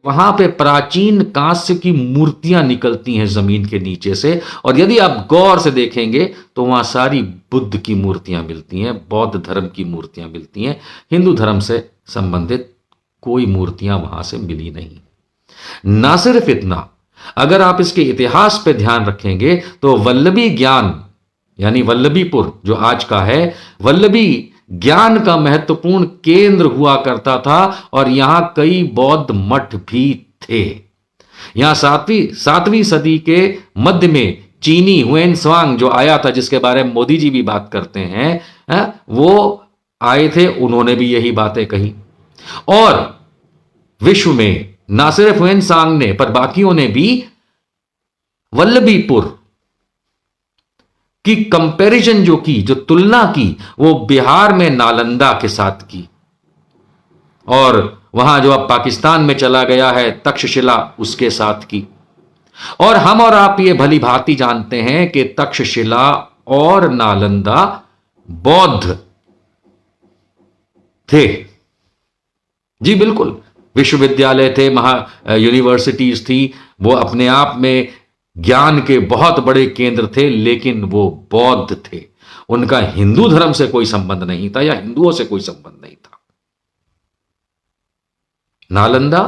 वहां पे प्राचीन कांस्य की मूर्तियां निकलती हैं जमीन के नीचे से, और यदि आप गौर से देखेंगे तो वहां सारी बुद्ध की मूर्तियां मिलती हैं, बौद्ध धर्म की मूर्तियां मिलती हैं। हिंदू धर्म से संबंधित कोई मूर्तियां वहां से मिली नहीं। ना सिर्फ इतना, अगर आप इसके इतिहास पे ध्यान रखेंगे तो वल्लभी ज्ञान यानी वल्लभीपुर जो आज का है, वल्लभी ज्ञान का महत्वपूर्ण केंद्र हुआ करता था, और यहां कई बौद्ध मठ भी थे। यहां सातवीं सदी के मध्य में चीनी हुएन स्वांग जो आया था, जिसके बारे में मोदी जी भी बात करते हैं, वो आए थे, उन्होंने भी यही बातें कही। और विश्व में ना सिर्फ हुएन सांग ने, पर बाकियों ने भी वल्लभीपुर की कंपैरिजन जो तुलना की, वो बिहार में नालंदा के साथ की। और वहां जो अब पाकिस्तान में चला गया है तक्षशिला, उसके साथ की। और हम और आप ये भली भांति जानते हैं कि तक्षशिला और नालंदा बौद्ध थे। जी बिल्कुल, विश्वविद्यालय थे, यूनिवर्सिटीज थी, वो अपने आप में ज्ञान के बहुत बड़े केंद्र थे, लेकिन वो बौद्ध थे। उनका हिंदू धर्म से कोई संबंध नहीं था, या हिंदुओं से कोई संबंध नहीं था। नालंदा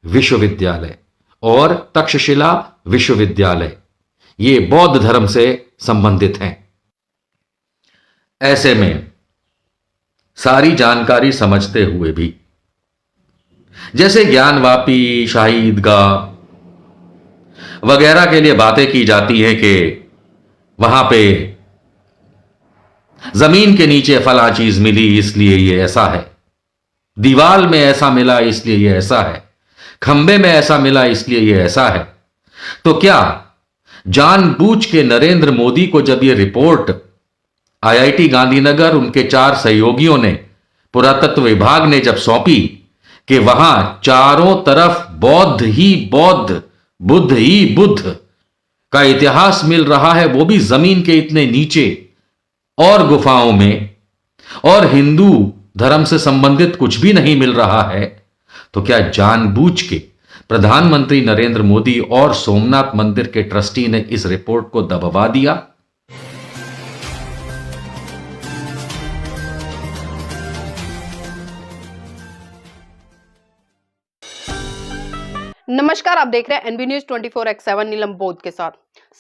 विश्वविद्यालय और तक्षशिला विश्वविद्यालय, ये बौद्ध धर्म से संबंधित हैं। ऐसे में सारी जानकारी समझते हुए भी, जैसे ज्ञानवापी, शाही ईदगाह वगैरह के लिए बातें की जाती है कि वहां पे जमीन के नीचे फला चीज मिली इसलिए ये ऐसा है, दीवाल में ऐसा मिला इसलिए ये ऐसा है, खंबे में ऐसा मिला इसलिए ये ऐसा है, तो क्या जानबूझ के नरेंद्र मोदी को जब ये रिपोर्ट आईआईटी गांधीनगर उनके 4 सहयोगियों ने, पुरातत्व विभाग ने जब सौंपी कि वहां चारों तरफ बौद्ध ही बौद्ध, बुद्ध ही बुद्ध का इतिहास मिल रहा है, वो भी जमीन के इतने नीचे और गुफाओं में, और हिंदू धर्म से संबंधित कुछ भी नहीं मिल रहा है, तो क्या जानबूझ के प्रधानमंत्री नरेंद्र मोदी और सोमनाथ मंदिर के ट्रस्टी ने इस रिपोर्ट को दबवा दिया? नमस्कार, आप देख रहे हैं एनबी न्यूज 24x7 नीलम बोध के साथ।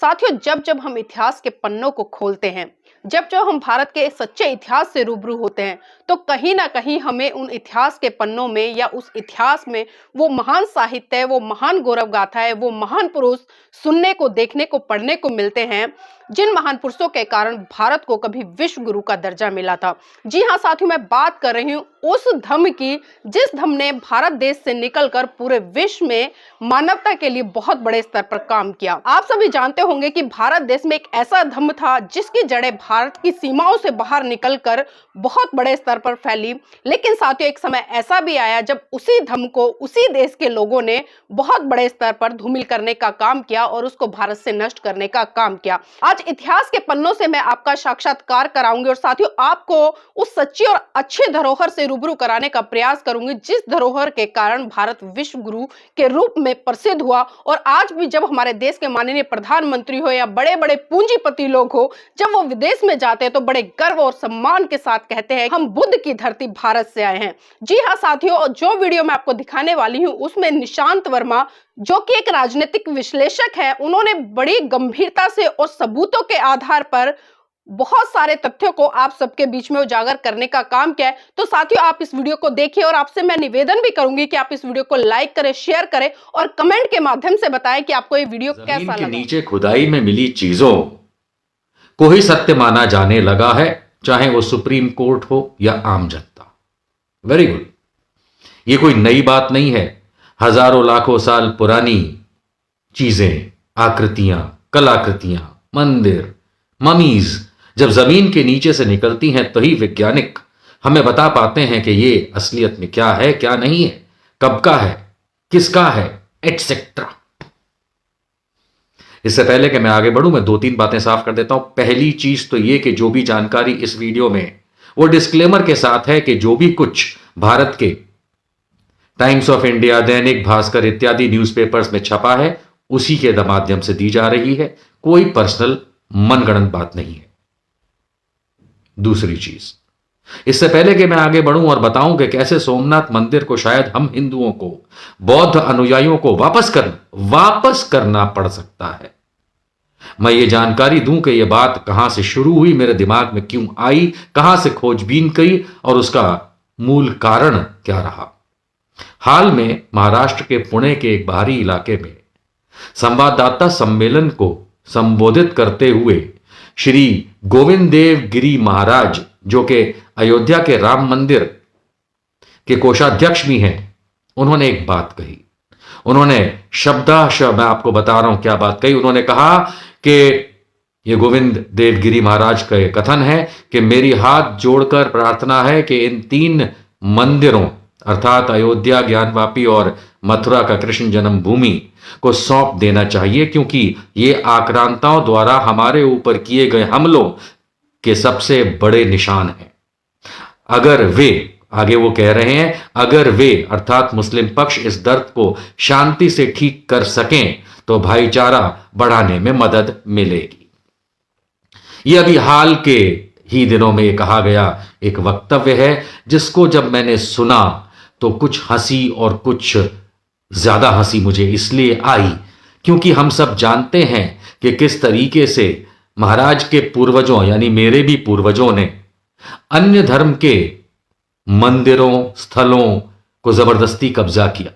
साथियों, जब हम इतिहास के पन्नों को खोलते हैं, जब हम भारत के सच्चे इतिहास से रूबरू होते हैं, तो कहीं ना कहीं हमें उन इतिहास के पन्नों में या उस इतिहास में वो महान साहित्य, वो महान गौरव गाथा है, वो महान पुरुष सुनने को, देखने को, पढ़ने को मिलते हैं, जिन महान पुरुषों के कारण भारत को कभी विश्व गुरु का दर्जा मिला था। जी हाँ साथियों, मैं बात कर रही हूँ उस धम्म की, जिस धम्म ने भारत देश से निकलकर पूरे विश्व में मानवता के लिए बहुत बड़े स्तर पर काम किया। आप सभी जानते होंगे कि भारत देश में एक ऐसा धम्म था जिसकी जड़ें भारत की सीमाओं से बाहर निकलकर बहुत बड़े स्तर पर फैली। लेकिन साथियों, एक समय ऐसा भी आया जब उसी धम्म को उसी देश के लोगों ने बहुत बड़े स्तर पर धूमिल करने का काम किया और उसको भारत से नष्ट करने का काम किया। आज इतिहास के पन्नों से मैं आपका साक्षात्कार कराऊंगी और साथियों आपको उस सच्ची और अच्छी धरोहर से रूबरू कराने का प्रयास करूंगी, जिस धरोहर के कारण भारत विश्व गुरु के रूप में प्रसिद्ध हुआ। और आज भी जब हमारे देश के माननीय प्रधानमंत्री हो या बड़े बड़े पूंजीपति लोग हो, जब वो विदेश में जाते हैं तो बड़े गर्व और सम्मान के साथ कहते हैं हम बुद्ध की धरती भारत से आए हैं। जी हाँ साथियों, जो वीडियो मैं आपको दिखाने वाली हूँ उसमें निशांत वर्मा, जो कि एक राजनीतिक विश्लेषक है, उन्होंने बड़ी गंभीरता से और सबूतों के आधार पर बहुत सारे तथ्यों को आप सबके बीच में उजागर करने का काम किया है। तो साथियों आप इस वीडियो को देखिए और आपसे मैं निवेदन भी करूंगी कि आप इस वीडियो को लाइक करें, शेयर करें और कमेंट के माध्यम से बताएं कि आपको ये वीडियो कैसा लगा। नीचे खुदाई में मिली चीजों को ही सत्य माना जाने लगा है, चाहे वो सुप्रीम कोर्ट हो या आम जनता। वेरी गुड, ये कोई नई बात नहीं है। हजारों लाखों साल पुरानी चीजें, आकृतियां, कलाकृतियां, मंदिर, ममीज जब जमीन के नीचे से निकलती हैं तो ही वैज्ञानिक हमें बता पाते हैं कि ये असलियत में क्या है, क्या नहीं है, कब का है, किसका है, एटसेट्रा। इससे पहले कि मैं आगे बढ़ूं, मैं 2-3 बातें साफ कर देता हूं। पहली चीज तो ये कि जो भी जानकारी इस वीडियो में, वो डिस्क्लेमर के साथ है कि जो भी कुछ भारत के times of India, Dainik Bhaskar इत्यादि न्यूज़पेपर्स में छपा है, उसी के माध्यम से दी जा रही है। कोई पर्सनल मनगढ़ंत बात नहीं है। दूसरी चीज, इससे पहले कि मैं आगे बढ़ूं और बताऊं कि कैसे सोमनाथ मंदिर को शायद हम हिंदुओं को, बौद्ध अनुयायियों को वापस करना पड़ सकता है, मैं ये जानकारी दूं कि यह बात कहां से शुरू हुई, मेरे दिमाग में क्यों आई, कहां से खोजबीन की और उसका मूल कारण क्या रहा। हाल में महाराष्ट्र के पुणे के एक बाहरी इलाके में संवाददाता सम्मेलन को संबोधित करते हुए श्री गोविंद देव गिरी महाराज, जो कि अयोध्या के राम मंदिर के कोषाध्यक्ष भी हैं, उन्होंने एक बात कही। उन्होंने शब्दाशय, मैं आपको बता रहा हूं क्या बात कही। उन्होंने कहा कि ये गोविंद देव गिरी महाराज का ये कथन है कि मेरी हाथ जोड़कर प्रार्थना है कि इन 3 मंदिरों अर्थात अयोध्या, ज्ञानवापी और मथुरा का कृष्ण जन्मभूमि को सौंप देना चाहिए, क्योंकि ये आक्रांताओं द्वारा हमारे ऊपर किए गए हमलों के सबसे बड़े निशान हैं। अगर वे, आगे वो कह रहे हैं, अगर वे अर्थात मुस्लिम पक्ष इस दर्द को शांति से ठीक कर सकें तो भाईचारा बढ़ाने में मदद मिलेगी। ये अभी हाल के ही दिनों में कहा गया एक वक्तव्य है, जिसको जब मैंने सुना तो कुछ हंसी और कुछ ज्यादा हंसी मुझे इसलिए आई क्योंकि हम सब जानते हैं कि किस तरीके से महाराज के पूर्वजों, यानी मेरे भी पूर्वजों ने अन्य धर्म के मंदिरों, स्थलों को जबरदस्ती कब्जा किया।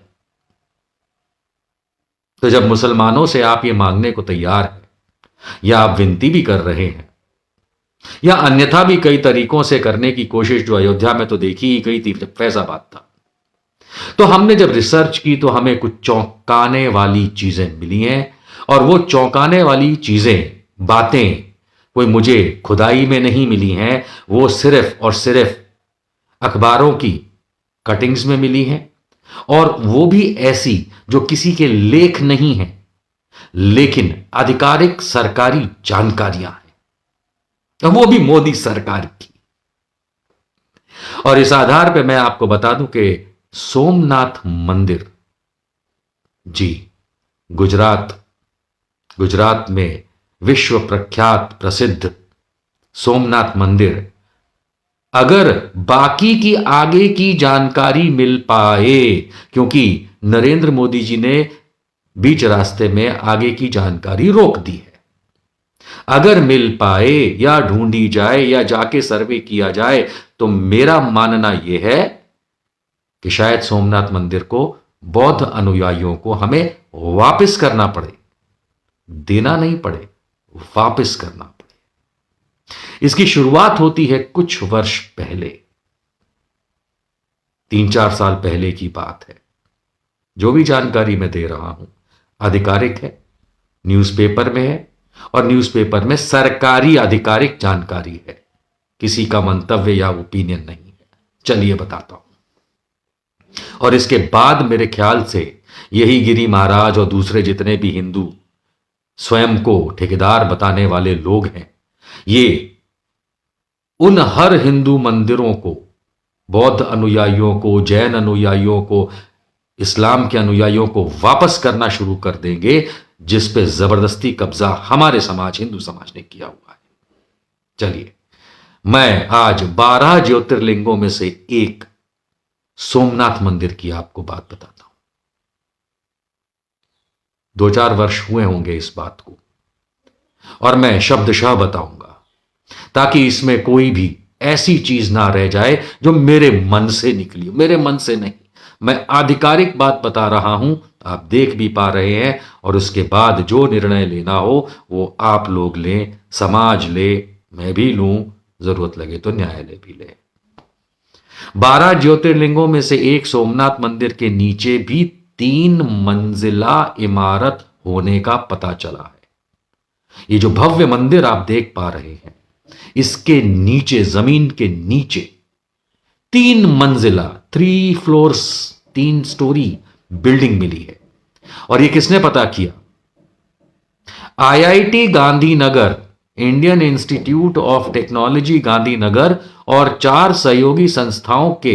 तो जब मुसलमानों से आप ये मांगने को तैयार हैं, या आप विनती भी कर रहे हैं, या अन्यथा भी कई तरीकों से करने की कोशिश जो अयोध्या में तो देखी ही गई थी, फैजाबाद था, तो हमने जब रिसर्च की तो हमें कुछ चौंकाने वाली चीजें मिली हैं। और वो चौंकाने वाली चीजें, बातें कोई मुझे खुदाई में नहीं मिली हैं, वो सिर्फ और सिर्फ अखबारों की कटिंग्स में मिली हैं, और वो भी ऐसी जो किसी के लेख नहीं है, लेकिन आधिकारिक सरकारी जानकारियां हैं, तो वो भी मोदी सरकार की। और इस आधार पे मैं आपको बता दूं कि सोमनाथ मंदिर, जी, गुजरात में विश्व प्रख्यात प्रसिद्ध सोमनाथ मंदिर, अगर बाकी की आगे की जानकारी मिल पाए, क्योंकि नरेंद्र मोदी जी ने बीच रास्ते में आगे की जानकारी रोक दी है, अगर मिल पाए या ढूंढी जाए या जाके सर्वे किया जाए, तो मेरा मानना यह है कि शायद सोमनाथ मंदिर को, बौद्ध अनुयायियों को हमें वापस करना पड़े, देना नहीं पड़े, वापस करना पड़े। इसकी शुरुआत होती है कुछ वर्ष पहले, 3-4 साल पहले की बात है। जो भी जानकारी मैं दे रहा हूं आधिकारिक है, न्यूज़पेपर में है, और न्यूज़पेपर में सरकारी आधिकारिक जानकारी है, किसी का मंतव्य या ओपिनियन नहीं है। चलिए बताता हूं। और इसके बाद मेरे ख्याल से यही गिरी महाराज और दूसरे जितने भी हिंदू स्वयं को ठेकेदार बताने वाले लोग हैं, ये उन हर हिंदू मंदिरों को, बौद्ध अनुयायियों को, जैन अनुयायियों को, इस्लाम के अनुयायियों को वापस करना शुरू कर देंगे, जिस पे जबरदस्ती कब्जा हमारे समाज, हिंदू समाज ने किया हुआ है। चलिए, मैं आज 12 ज्योतिर्लिंगों में से एक सोमनाथ मंदिर की आपको बात बताता हूं। 2-4 वर्ष हुए होंगे इस बात को, और मैं शब्दशः बताऊंगा ताकि इसमें कोई भी ऐसी चीज ना रह जाए जो मेरे मन से निकली हो। मेरे मन से नहीं, मैं आधिकारिक बात बता रहा हूं, आप देख भी पा रहे हैं, और उसके बाद जो निर्णय लेना हो वो आप लोग लें, समाज ले, मैं भी लूं, जरूरत लगे तो न्यायालय भी ले। 12 ज्योतिर्लिंगों में से एक सोमनाथ मंदिर के नीचे भी 3 मंजिला इमारत होने का पता चला है। ये जो भव्य मंदिर आप देख पा रहे हैं, इसके नीचे, जमीन के नीचे 3 मंजिला, 3 फ्लोर्स, 3 स्टोरी बिल्डिंग मिली है। और ये किसने पता किया? IIT Gandhinagar, Indian institute of technology Gandhinagar और 4 सहयोगी संस्थाओं के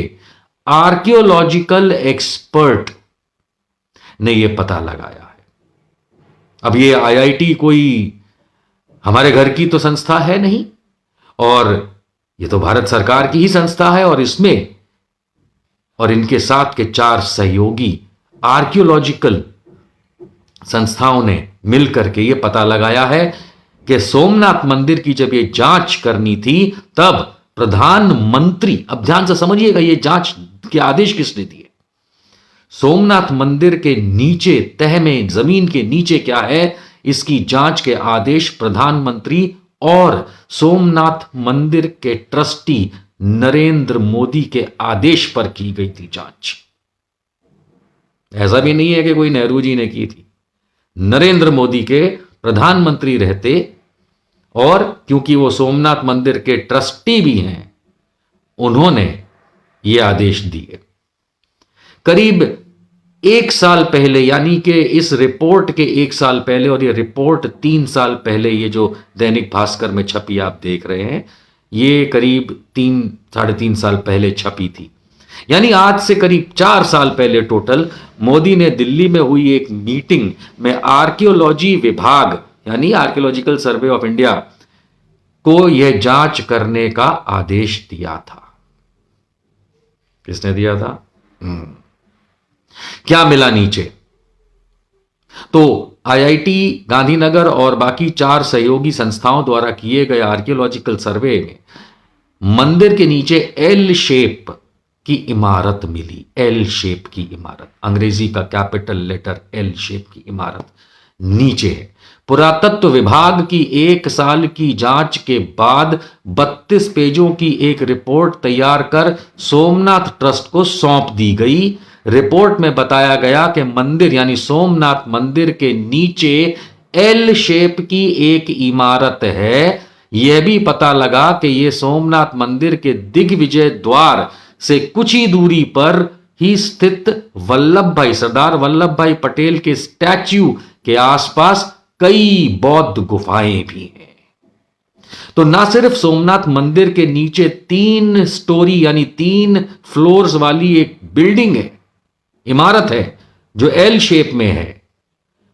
आर्कियोलॉजिकल एक्सपर्ट ने यह पता लगाया है। अब ये आईआईटी कोई हमारे घर की तो संस्था है नहीं, और ये तो भारत सरकार की ही संस्था है, और इसमें और इनके साथ के 4 सहयोगी आर्कियोलॉजिकल संस्थाओं ने मिलकर के यह पता लगाया है कि सोमनाथ मंदिर की जब यह जांच करनी थी तब प्रधानमंत्री, अब ध्यान से समझिएगा ये जांच के आदेश किसने दिए। सोमनाथ मंदिर के नीचे तह में, जमीन के नीचे क्या है, इसकी जांच के आदेश प्रधानमंत्री और सोमनाथ मंदिर के ट्रस्टी नरेंद्र मोदी के आदेश पर की गई थी जांच। ऐसा भी नहीं है कि कोई नेहरू जी ने की थी, नरेंद्र मोदी के प्रधानमंत्री रहते, और क्योंकि वो सोमनाथ मंदिर के ट्रस्टी भी हैं, उन्होंने ये आदेश दिए। करीब 1 साल पहले, यानी कि इस रिपोर्ट के 1 साल पहले, और ये रिपोर्ट 3 साल पहले ये जो दैनिक भास्कर में छपी आप देख रहे हैं, ये करीब 3-3.5 साल पहले छपी थी। यानी आज से करीब 4 साल पहले टोटल मोदी ने दिल्ली में हुई एक मीटिंग में आर्कियोलॉजी विभाग, यानी आर्कियोलॉजिकल सर्वे ऑफ इंडिया को यह जांच करने का आदेश दिया था। किसने दिया था? क्या मिला नीचे? तो आईआईटी गांधीनगर और बाकी 4 सहयोगी संस्थाओं द्वारा किए गए आर्कियोलॉजिकल सर्वे में मंदिर के नीचे एल शेप की इमारत मिली। एल शेप की इमारत, अंग्रेजी का कैपिटल लेटर एल शेप की इमारत नीचे है। पुरातत्व विभाग की 1 साल की जांच के बाद 32 पेजों की एक रिपोर्ट तैयार कर सोमनाथ ट्रस्ट को सौंप दी गई। रिपोर्ट में बताया गया कि मंदिर यानी सोमनाथ मंदिर के नीचे एल शेप की एक इमारत है। यह भी पता लगा कि यह सोमनाथ मंदिर के दिग्विजय द्वार से कुछ ही दूरी पर ही स्थित सरदार वल्लभ भाई पटेल के स्टैच्यू के आसपास कई बौद्ध गुफाएं भी हैं। तो ना सिर्फ सोमनाथ मंदिर के नीचे 3 स्टोरी यानी 3 फ्लोर्स वाली एक बिल्डिंग है, इमारत है जो एल शेप में है,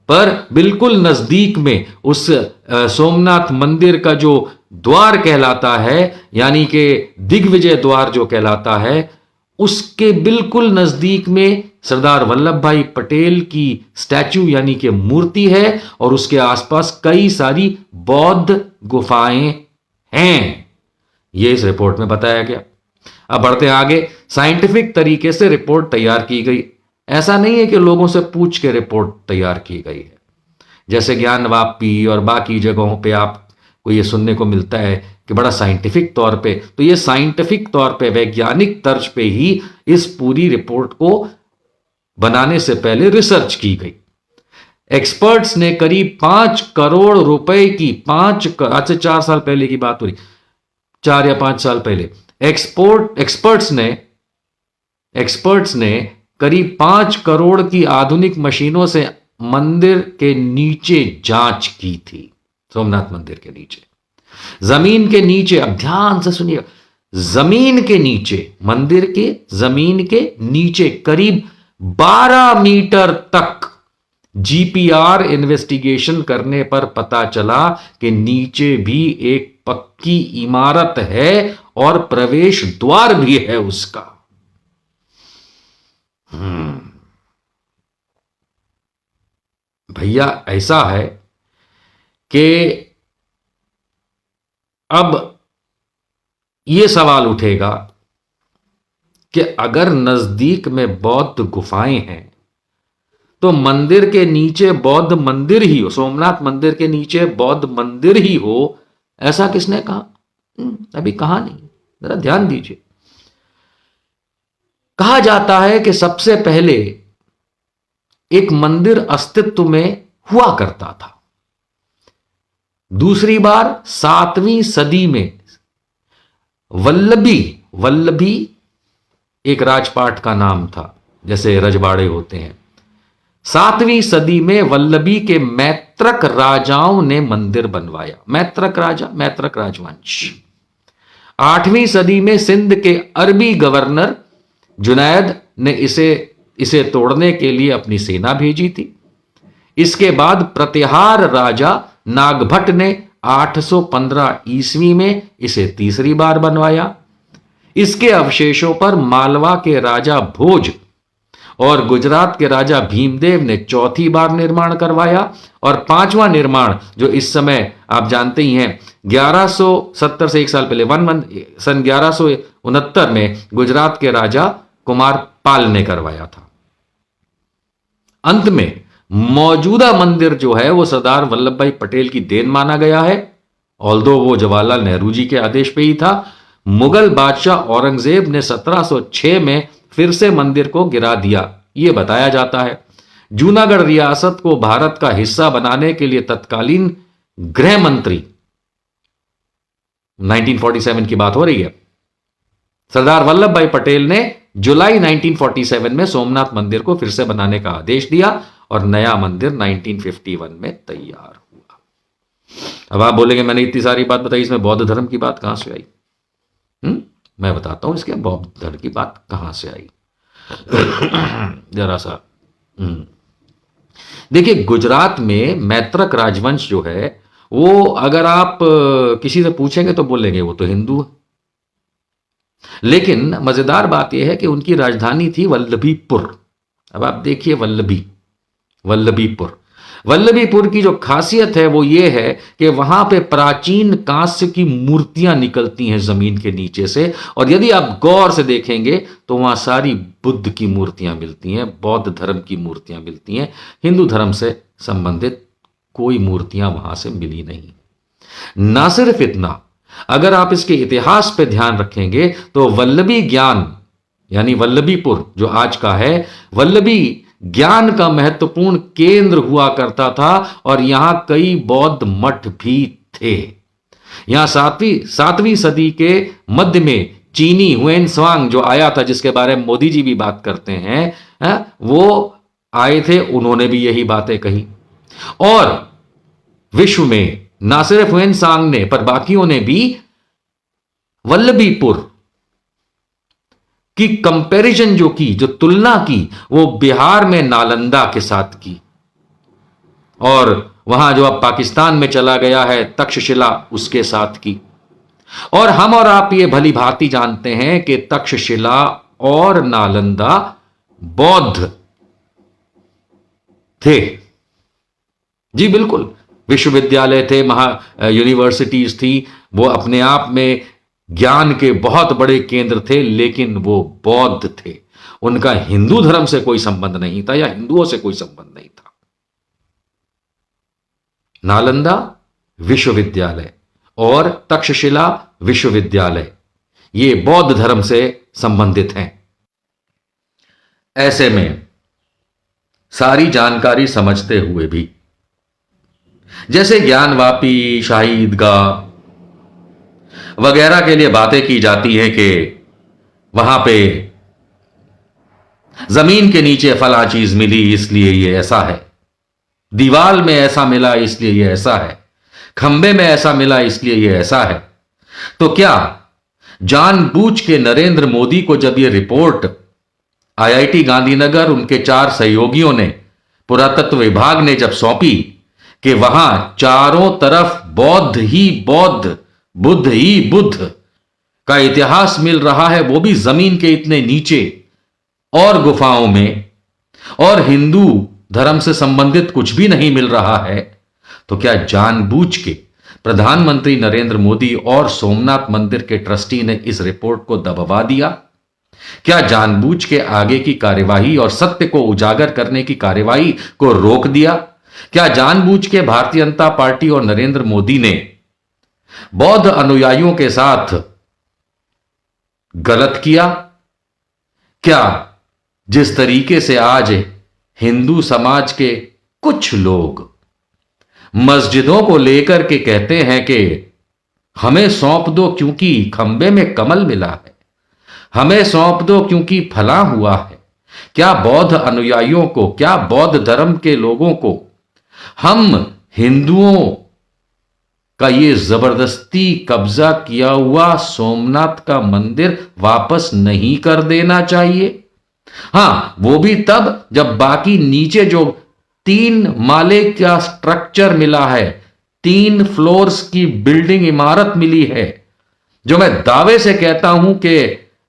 पर बिल्कुल नजदीक में उस सोमनाथ मंदिर का जो द्वार कहलाता है, यानी कि दिग्विजय द्वार जो कहलाता है, उसके बिल्कुल नजदीक में सरदार वल्लभ भाई पटेल की स्टैच्यू यानी कि मूर्ति है, और उसके आसपास कई सारी बौद्ध गुफाएं हैं। यह इस रिपोर्ट में बताया गया। अब बढ़ते आगे। साइंटिफिक तरीके से रिपोर्ट तैयार की गई। ऐसा नहीं है कि लोगों से पूछ के रिपोर्ट तैयार की गई है, जैसे ज्ञानवापी और बाकी जगहों पे आपको ये सुनने को मिलता है कि बड़ा साइंटिफिक तौर पे, तो ये साइंटिफिक तौर पे वैज्ञानिक तर्ज पे ही इस पूरी रिपोर्ट को बनाने से पहले रिसर्च की गई। एक्सपर्ट्स ने करीब 5 करोड़ रुपए की, आज से 4 साल पहले की बात हो रही, 4 या 5 साल पहले एक्सपर्ट्स ने करीब 5 करोड़ की आधुनिक मशीनों से मंदिर के नीचे जांच की थी। सोमनाथ मंदिर के नीचे, जमीन के नीचे, अब ध्यान से सुनिए, जमीन के नीचे, मंदिर के जमीन के नीचे करीब 12 मीटर तक जीपीआर इन्वेस्टिगेशन करने पर पता चला कि नीचे भी एक पक्की इमारत है और प्रवेश द्वार भी है उसका। भैया ऐसा है कि अब यह सवाल उठेगा कि अगर नजदीक में बौद्ध गुफाएं हैं तो मंदिर के नीचे बौद्ध मंदिर ही हो, सोमनाथ मंदिर के नीचे बौद्ध मंदिर ही हो, ऐसा किसने कहा? अभी कहा नहीं, जरा ध्यान दीजिए। कहा जाता है कि सबसे पहले एक मंदिर अस्तित्व में हुआ करता था। दूसरी बार 7वीं सदी में वल्लभी एक राजपाट का नाम था, जैसे रजवाड़े होते हैं। 7वीं सदी में वल्लभी के मैत्रक राजाओं ने मंदिर बनवाया। मैत्रक राजवंश। 8वीं सदी में सिंध के अरबी गवर्नर जुनैद ने इसे तोड़ने के लिए अपनी सेना भेजी थी। इसके बाद प्रतिहार राजा नागभट्ट ने 815 ईस्वी में इसे तीसरी बार बनवाया। इसके अवशेषों पर मालवा के राजा भोज और गुजरात के राजा भीमदेव ने चौथी बार निर्माण करवाया, और पांचवा निर्माण जो इस समय आप जानते ही हैं 1170 से एक साल पहले सन 1169 में गुजरात के राजा कुमार पाल ने करवाया था। अंत में मौजूदा मंदिर जो है वो सरदार वल्लभ भाई पटेल की देन माना गया है, ऑल्दो वो जवाहरलाल नेहरू जी के आदेश पे ही था। मुगल बादशाह औरंगजेब ने 1706 में फिर से मंदिर को गिरा दिया, यह बताया जाता है। जूनागढ़ रियासत को भारत का हिस्सा बनाने के लिए तत्कालीन गृह मंत्री, 1947 की बात हो रही है, सरदार वल्लभ भाई पटेल ने जुलाई 1947 में सोमनाथ मंदिर को फिर से बनाने का आदेश दिया और नया मंदिर 1951 में तैयार हुआ। अब आप बोलेंगे मैंने इतनी सारी बात बताई, इसमें बौद्ध धर्म की बात कहां से आई? मैं बताता हूं इसके बौद्ध धर्म की बात कहां से आई। जरा सा देखिए, गुजरात में मैत्रक राजवंश जो है वो अगर आप किसी से पूछेंगे तो बोलेंगे वो तो हिंदू है, लेकिन मजेदार बात यह है कि उनकी राजधानी थी वल्लभीपुर। अब आप देखिए वल्लभीपुर की जो खासियत है वो ये है कि वहां पे प्राचीन कांस्य की मूर्तियां निकलती हैं जमीन के नीचे से, और यदि आप गौर से देखेंगे तो वहां सारी बुद्ध की मूर्तियां मिलती हैं, बौद्ध धर्म की मूर्तियां मिलती हैं। हिंदू धर्म से संबंधित कोई मूर्तियां वहां से मिली नहीं। ना सिर्फ इतना, अगर आप इसके इतिहास पे ध्यान रखेंगे तो वल्लभी ज्ञान यानी वल्लभीपुर जो आज का है, वल्लभी ज्ञान का महत्वपूर्ण केंद्र हुआ करता था, और यहां कई बौद्ध मठ भी थे। यहां सातवीं सदी के मध्य में चीनी हुएन स्वांग जो आया था, जिसके बारे में मोदी जी भी बात करते हैं, वो आए थे, उन्होंने भी यही बातें कही। और विश्व में ना सिर्फ हुएन सांग ने पर बाकियों ने भी वल्लभीपुर की कंपैरिजन जो तुलना की, वो बिहार में नालंदा के साथ की, और वहां जो अब पाकिस्तान में चला गया है तक्षशिला उसके साथ की। और हम और आप ये भली भांति जानते हैं कि तक्षशिला और नालंदा बौद्ध थे। जी बिल्कुल, विश्वविद्यालय थे, यूनिवर्सिटीज थी, वो अपने आप में ज्ञान के बहुत बड़े केंद्र थे, लेकिन वो बौद्ध थे। उनका हिंदू धर्म से कोई संबंध नहीं था या हिंदुओं से कोई संबंध नहीं था। नालंदा विश्वविद्यालय और तक्षशिला विश्वविद्यालय ये बौद्ध धर्म से संबंधित हैं। ऐसे में सारी जानकारी समझते हुए भी, जैसे ज्ञानवापी, शाही ईदगाह वगैरह के लिए बातें की जाती है कि वहां पे जमीन के नीचे फला चीज मिली इसलिए ये ऐसा है, दीवाल में ऐसा मिला इसलिए ये ऐसा है, खंबे में ऐसा मिला इसलिए ये ऐसा है, तो क्या जानबूझ के नरेंद्र मोदी को जब ये रिपोर्ट आईआईटी गांधीनगर उनके 4 सहयोगियों ने, पुरातत्व विभाग ने जब सौंपी कि वहां चारों तरफ बौद्ध ही बौद्ध, बुद्ध ही बुद्ध का इतिहास मिल रहा है, वो भी जमीन के इतने नीचे और गुफाओं में, और हिंदू धर्म से संबंधित कुछ भी नहीं मिल रहा है, तो क्या जानबूझ के प्रधानमंत्री नरेंद्र मोदी और सोमनाथ मंदिर के ट्रस्टी ने इस रिपोर्ट को दबवा दिया? क्या जानबूझ के आगे की कार्यवाही और सत्य को उजागर करने की कार्यवाही को रोक दिया? क्या जानबूझ के भारतीय जनता पार्टी और नरेंद्र मोदी ने बौद्ध अनुयायियों के साथ गलत किया? क्या जिस तरीके से आज हिंदू समाज के कुछ लोग मस्जिदों को लेकर के कहते हैं कि हमें सौंप दो क्योंकि खंबे में कमल मिला है, हमें सौंप दो क्योंकि फला हुआ है, क्या बौद्ध अनुयायियों को, क्या बौद्ध धर्म के लोगों को हम हिंदुओं का ये जबरदस्ती कब्जा किया हुआ सोमनाथ का मंदिर वापस नहीं कर देना चाहिए। हां, वो भी तब जब बाकी नीचे जो 3 माले का स्ट्रक्चर मिला है, 3 फ्लोर्स की बिल्डिंग इमारत मिली है, जो मैं दावे से कहता हूं कि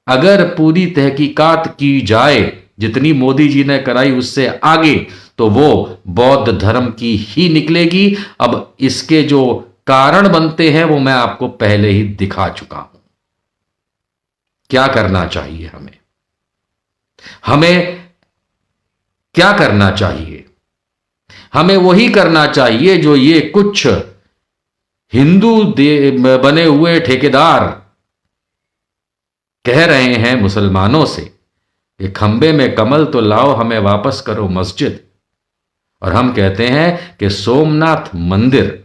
अगर पूरी तहकीकात की जाए, जितनी मोदी जी ने कराई उससे आगे, तो वो बौद्ध धर्म की ही निकलेगी। अब इसके जो कारण बनते हैं वो मैं आपको पहले ही दिखा चुका हूं। क्या करना चाहिए हमें? हमें क्या करना चाहिए? हमें वही करना चाहिए जो ये कुछ हिंदू बने हुए ठेकेदार कह रहे हैं मुसलमानों से कि खंबे में कमल तो लाओ, हमें वापस करो मस्जिद। और हम कहते हैं कि सोमनाथ मंदिर,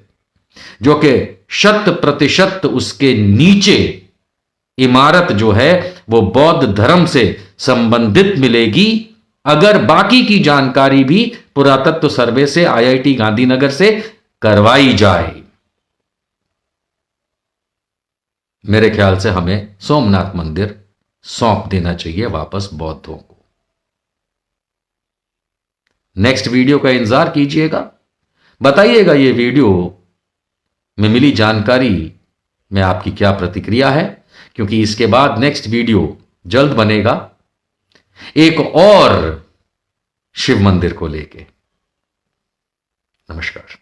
जो कि 100% उसके नीचे इमारत जो है वो बौद्ध धर्म से संबंधित मिलेगी, अगर बाकी की जानकारी भी पुरातत्व सर्वे से, IIT गांधीनगर से करवाई जाए। मेरे ख्याल से हमें सोमनाथ मंदिर सौंप देना चाहिए वापस बौद्धों को। नेक्स्ट वीडियो का इंतजार कीजिएगा। बताइएगा ये वीडियो में मिली जानकारी में आपकी क्या प्रतिक्रिया है, क्योंकि इसके बाद नेक्स्ट वीडियो जल्द बनेगा एक और शिव मंदिर को लेके। नमस्कार।